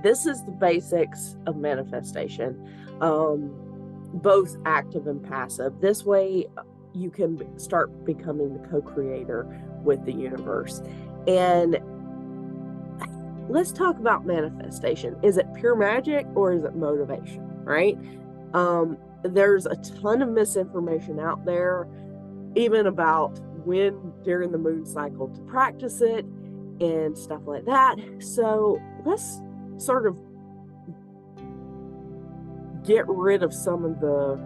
this is the basics of manifestation, both active and passive. This way you can start becoming the co-creator with the universe. And let's talk about manifestation. Is it pure magic or is it motivation, right? There's a ton of misinformation out there, even about when during the moon cycle to practice it and stuff like that. So let's sort of get rid of some of the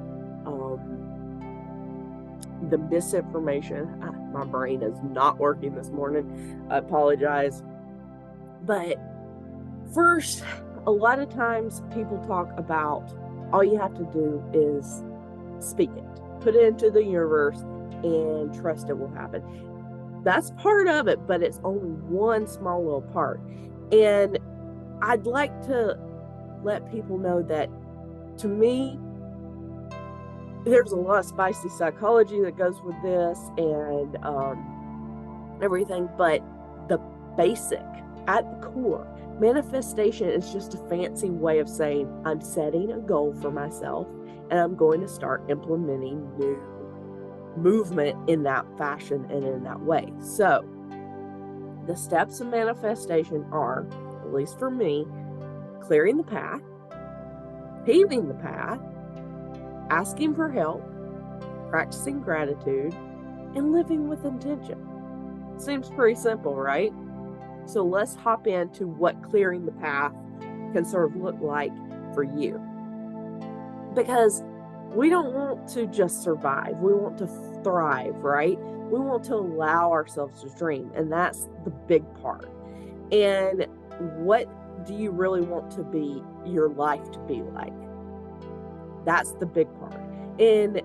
misinformation. My brain is not working this morning. I apologize. But first, a lot of times people talk about all you have to do is speak it, put it into the universe, and trust it will happen. That's part of it, but it's only one small little part. And I'd like to let people know that, to me, there's a lot of spicy psychology that goes with this and everything, but the basic, at the core, manifestation is just a fancy way of saying I'm setting a goal for myself and I'm going to start implementing new movement in that fashion and in that way. So the steps of manifestation are, at least for me, clearing the path, paving the path, asking for help, practicing gratitude, and living with intention. Seems pretty simple, right? So let's hop into what clearing the path can sort of look like for you. Because we don't want to just survive. We want to thrive, right? We want to allow ourselves to dream. And that's the big part. And what do you really want to be your life to be like? That's the big part. And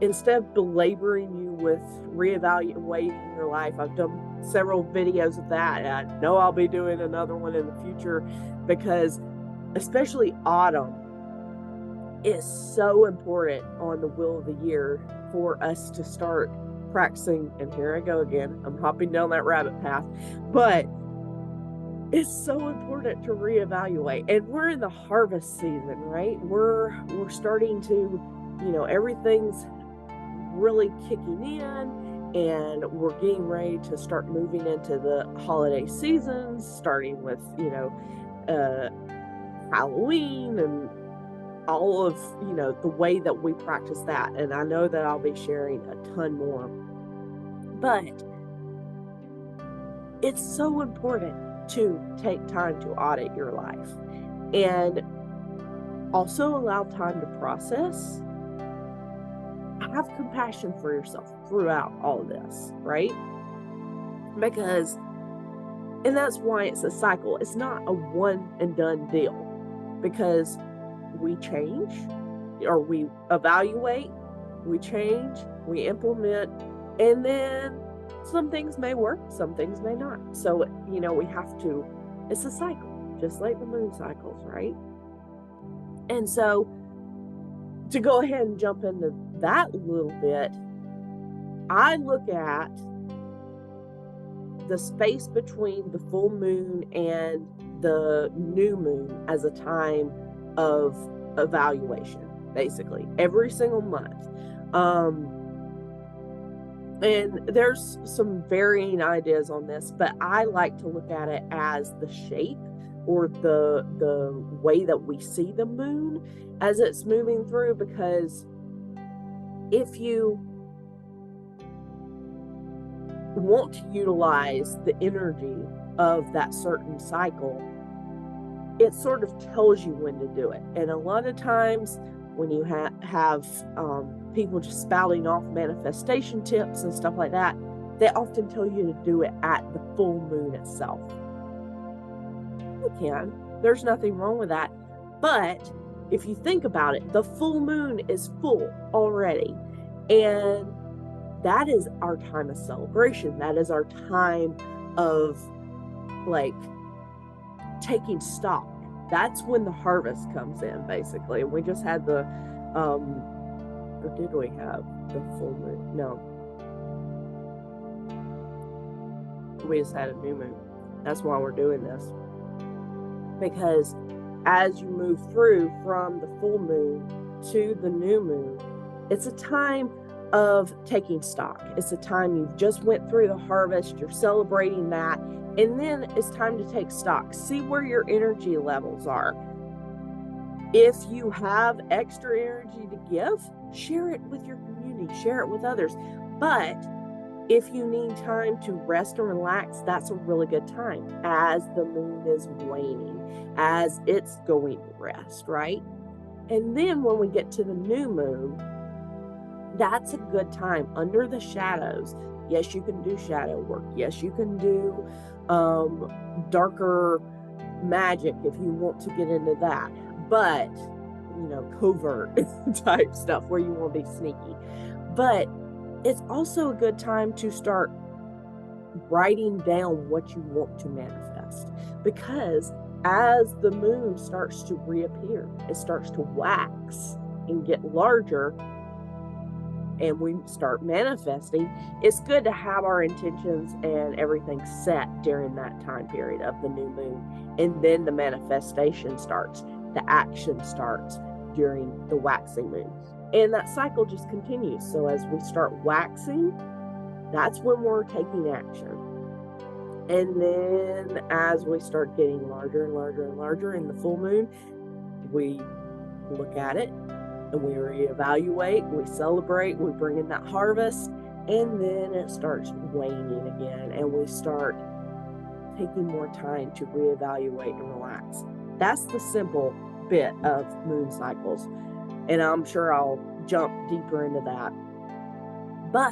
instead of belaboring you with reevaluating your life, I've done several videos of that. And I know I'll be doing another one in the future, because especially autumn is so important on the wheel of the year for us to start practicing. And here I go again, I'm hopping down that rabbit path, but it's so important to reevaluate. And we're in the harvest season, right? We're starting to, everything's really kicking in, and we're getting ready to start moving into the holiday seasons, starting with, Halloween and all of, the way that we practice that. And I know that I'll be sharing a ton more, but it's so important to take time to audit your life and also allow time to process. Have compassion for yourself throughout all of this, right? Because, and that's why it's a cycle. It's not a one and done deal, because we change, or we evaluate, we change, we implement, and then some things may work, some things may not. So, we have to, it's a cycle, just like the moon cycles, right? And so to go ahead and jump into that a little bit, I look at the space between the full moon and the new moon as a time of evaluation, basically, every single month. And there's some varying ideas on this, but I like to look at it as the shape, or the way that we see the moon as it's moving through. Because if you want to utilize the energy of that certain cycle, it sort of tells you when to do it. And a lot of times when you have people just spouting off manifestation tips and stuff like that, they often tell you to do it at the full moon itself. You can. There's nothing wrong with that. But if you think about it, the full moon is full already. And that is our time of celebration. That is our time of, like, taking stock. That's when the harvest comes in, basically. We just had the, or did we have the full moon? No. We just had a new moon. That's why we're doing this. because as you move through from the full moon to the new moon, it's a time of taking stock. It's a time you've just went through the harvest, you're celebrating that, and then it's time to take stock. See where your energy levels are. If you have extra energy to give, share it with your community, share it with others. But if you need time to rest and relax, that's a really good time as the moon is waning, as it's going to rest, right? And then when we get to the new moon, that's a good time under the shadows. Yes, you can do shadow work. Yes, you can do darker magic if you want to get into that. But, covert type stuff where you want to be sneaky. But it's also a good time to start writing down what you want to manifest, because as the moon starts to reappear, it starts to wax and get larger, and we start manifesting, it's good to have our intentions and everything set during that time period of the new moon. And then the manifestation starts, the action starts during the waxing moon. And that cycle just continues. So as we start waxing, that's when we're taking action. And then as we start getting larger and larger and larger in the full moon, we look at it and we reevaluate, we celebrate, we bring in that harvest, and then it starts waning again, and we start taking more time to reevaluate and relax. That's the simple bit of moon cycles, and I'm sure I'll jump deeper into that. But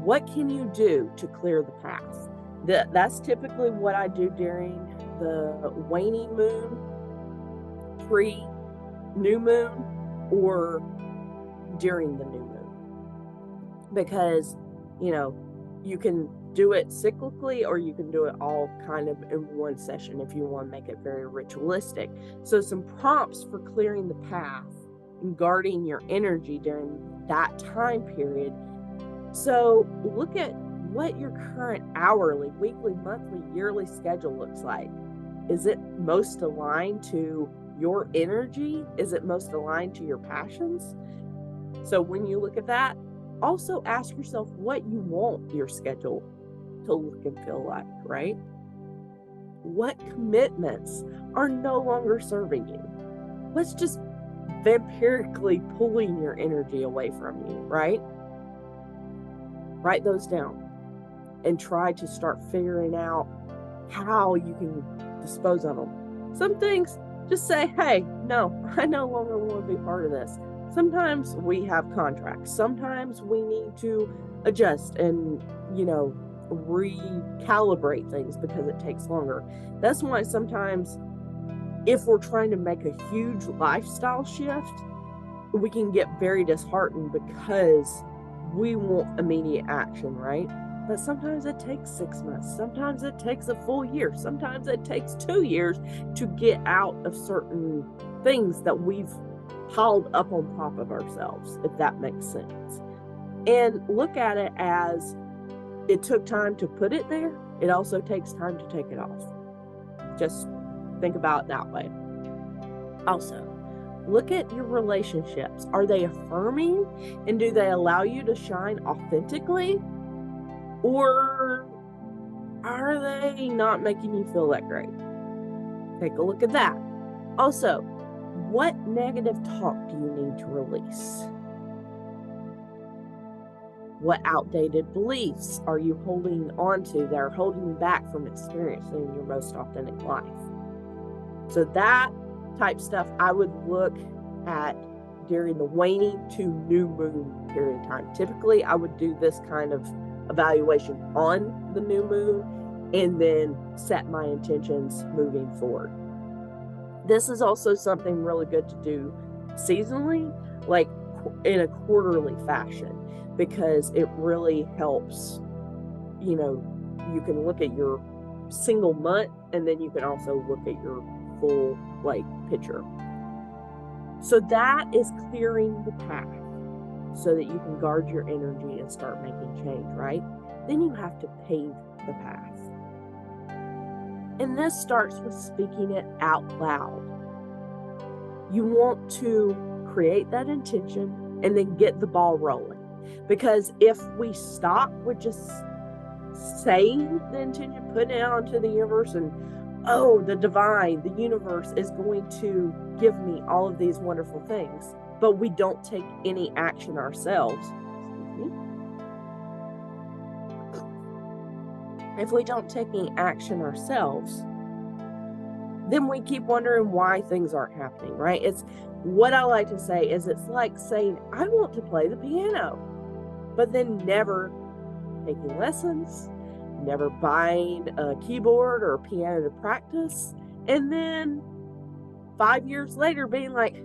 what can you do to clear the path? That's typically what I do during the waning moon, pre-new moon, or during the new moon. Because, you can do it cyclically, or you can do it all kind of in one session if you want to make it very ritualistic. So some prompts for clearing the path and guarding your energy during that time period. So look at what your current hourly, weekly, monthly, yearly schedule looks like. Is it most aligned to your energy? Is it most aligned to your passions? So when you look at that, also ask yourself what you want your schedule to look and feel like, right? What commitments are no longer serving you? What's just vampirically pulling your energy away from you, right? Write those down and try to start figuring out how you can dispose of them. Some things, just say, hey, no, I no longer want to be part of this. Sometimes we have contracts. Sometimes we need to adjust and, recalibrate things because it takes longer. That's why sometimes if we're trying to make a huge lifestyle shift, we can get very disheartened because we want immediate action, right? But sometimes it takes 6 months. Sometimes it takes a full year. Sometimes it takes 2 years to get out of certain things that we've piled up on top of ourselves, if that makes sense. And look at it as it took time to put it there. It also takes time to take it off. Just think about it that way. Also, look at your relationships. Are they affirming, and do they allow you to shine authentically? Or are they not making you feel that great? Take a look at that. Also, what negative talk do you need to release? What outdated beliefs are you holding on to that are holding you back from experiencing your most authentic life? So that type stuff I would look at during the waning to new moon period of time. Typically, I would do this kind of evaluation on the new moon and then set my intentions moving forward. This is also something really good to do seasonally, like in a quarterly fashion, because it really helps. You can look at your single month, and then you can also look at your full picture. So that is clearing the path so that you can guard your energy and start making change, right? Then you have to pave the path. And this starts with speaking it out loud. You want to create that intention and then get the ball rolling. Because if we stop with just saying the intention, putting it out into the universe, and oh, the divine, the universe is going to give me all of these wonderful things, but we don't take any action ourselves. If we don't take any action ourselves, then we keep wondering why things aren't happening, right? It's what I like to say is it's like saying, I want to play the piano, but then never taking lessons, never buying a keyboard or a piano to practice, and then 5 years later being like,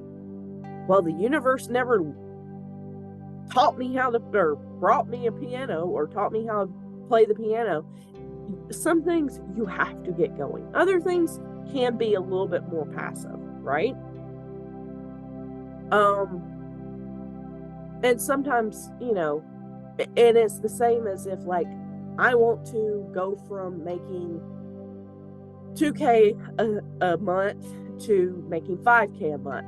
well, the universe never taught me how to, or brought me a piano or taught me how to play the piano. Some things you have to get going. Other things can be a little bit more passive, right? And sometimes, and it's the same as if like, I want to go from making $2K a month to making $5K a month.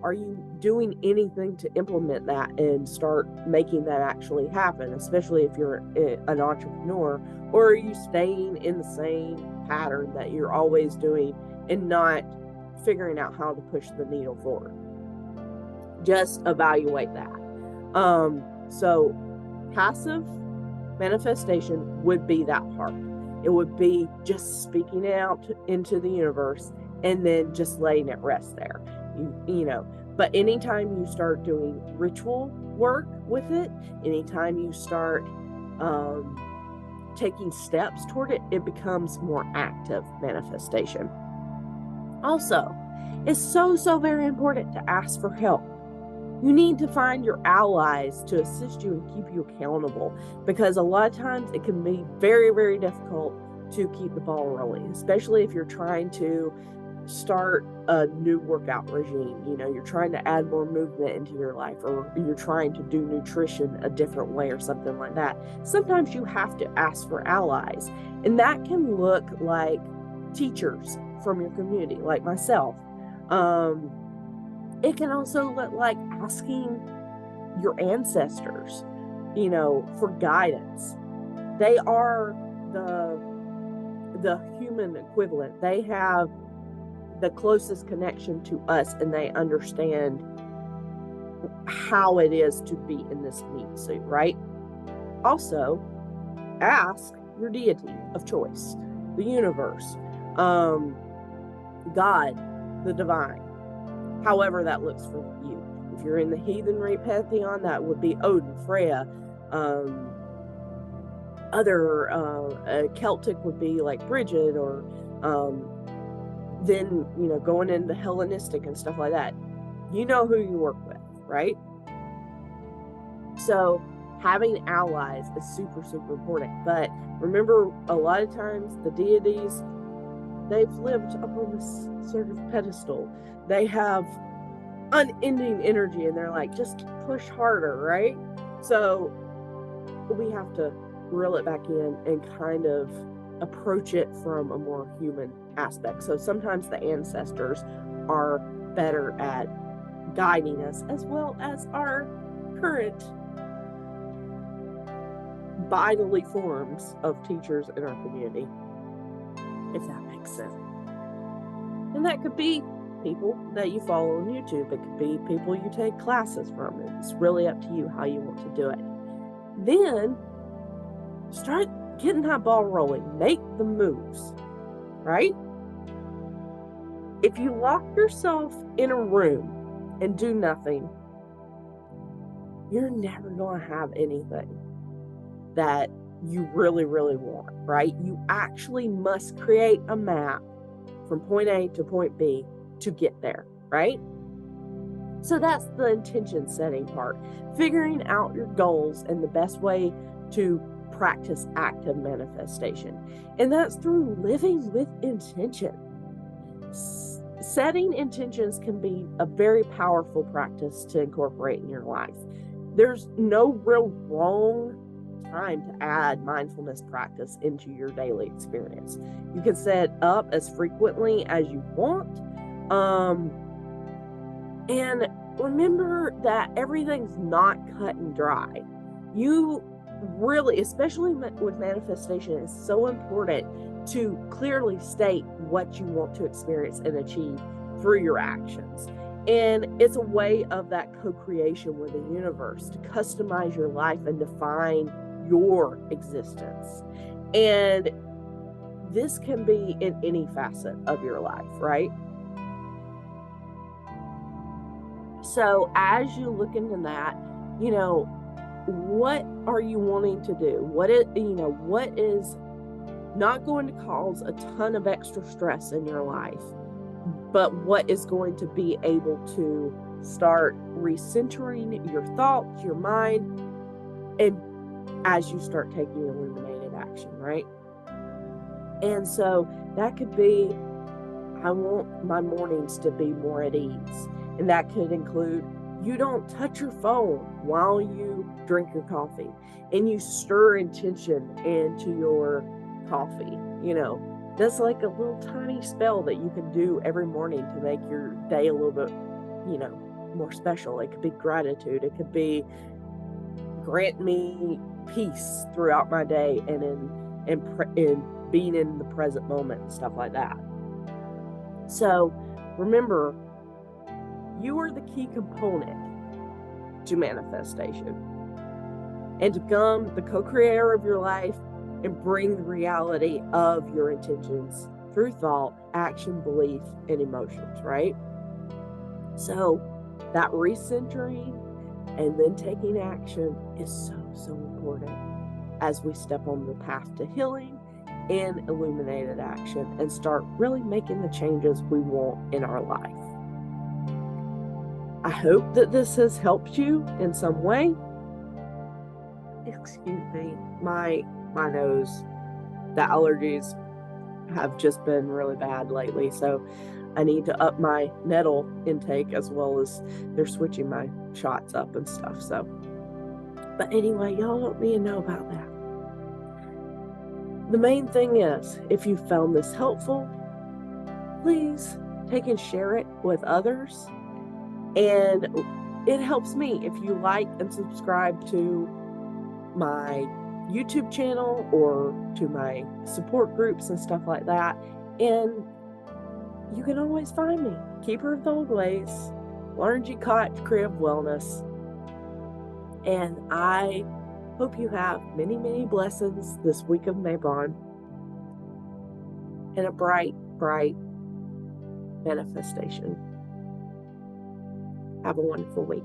Are you doing anything to implement that and start making that actually happen, especially if you're an entrepreneur? Or are you staying in the same pattern that you're always doing and not figuring out how to push the needle forward? Just evaluate that. So passive manifestation would be that part. It would be just speaking it out into the universe and then just letting it rest there. But anytime you start doing ritual work with it, anytime you start taking steps toward it, it becomes more active manifestation. Also, it's so very important to ask for help. You need to find your allies to assist you and keep you accountable, because a lot of times it can be very difficult to keep the ball rolling, especially if you're trying to start a new workout regime. You're trying to add more movement into your life, or you're trying to do nutrition a different way or something like that. Sometimes you have to ask for allies, and that can look like teachers from your community, like myself. It can also look like asking your ancestors, for guidance. They are the human equivalent. They have the closest connection to us, and they understand how it is to be in this meat suit, right? Also, ask your deity of choice, the universe, God, the divine, however that looks for you. If you're in the heathenry pantheon, that would be Odin, Freya. Other Celtic would be like Bridget, or then going into Hellenistic and stuff like that. You know who you work with, right? So having allies is super important. But remember, a lot of times the deities, they've lived up on this sort of pedestal. They have unending energy, and they're like, just push harder, right? So we have to reel it back in and kind of approach it from a more human aspect. So sometimes the ancestors are better at guiding us, as well as our current bodily forms of teachers in our community, if that makes sense. And that could be people that you follow on YouTube. It could be people you take classes from. It's really up to you how you want to do it. Then start getting that ball rolling. Make the moves, right? If you lock yourself in a room and do nothing, you're never going to have anything that you really want, right? You actually must create a map from point A to point B to get there, right? So that's the intention setting part. Figuring out your goals and the best way to practice active manifestation. And that's through living with intention. Setting intentions can be a very powerful practice to incorporate in your life. There's no real wrong time to add mindfulness practice into your daily experience. You can set up as frequently as you want. And remember that everything's not cut and dry. You really, especially with manifestation, it's so important to clearly state what you want to experience and achieve through your actions. And it's a way of that co-creation with the universe to customize your life and define your existence. And this can be in any facet of your life, right? So as you look into that, what are you wanting to do? What is not going to cause a ton of extra stress in your life, but what is going to be able to start recentering your thoughts, your mind, and as you start taking illuminated action, right? And so that could be, I want my mornings to be more at ease. And that could include, you don't touch your phone while you drink your coffee, and you stir intention into your coffee. That's like a little tiny spell that you can do every morning to make your day a little bit, more special. It could be gratitude. It could be grant me peace throughout my day and in being in the present moment and stuff like that. So remember, you are the key component to manifestation and to become the co-creator of your life and bring the reality of your intentions through thought, action, belief, and emotions, right? So that recentering and then taking action is so important as we step on the path to healing and illuminated action and start really making the changes we want in our life. I hope that this has helped you in some way. Excuse me, my nose, the allergies have just been really bad lately, so I need to up my nettle intake, as well as they're switching my shots up and stuff. So, but anyway, y'all don't need to know about that. The main thing is, if you found this helpful, please take and share it with others. And it helps me if you like and subscribe to my YouTube channel or to my support groups and stuff like that. And you can always find me, Keeper of the Old Ways, Lauren G. Koch, Creative Wellness. And I hope you have many, many blessings this week of Mabon and a bright, bright manifestation. Have a wonderful week.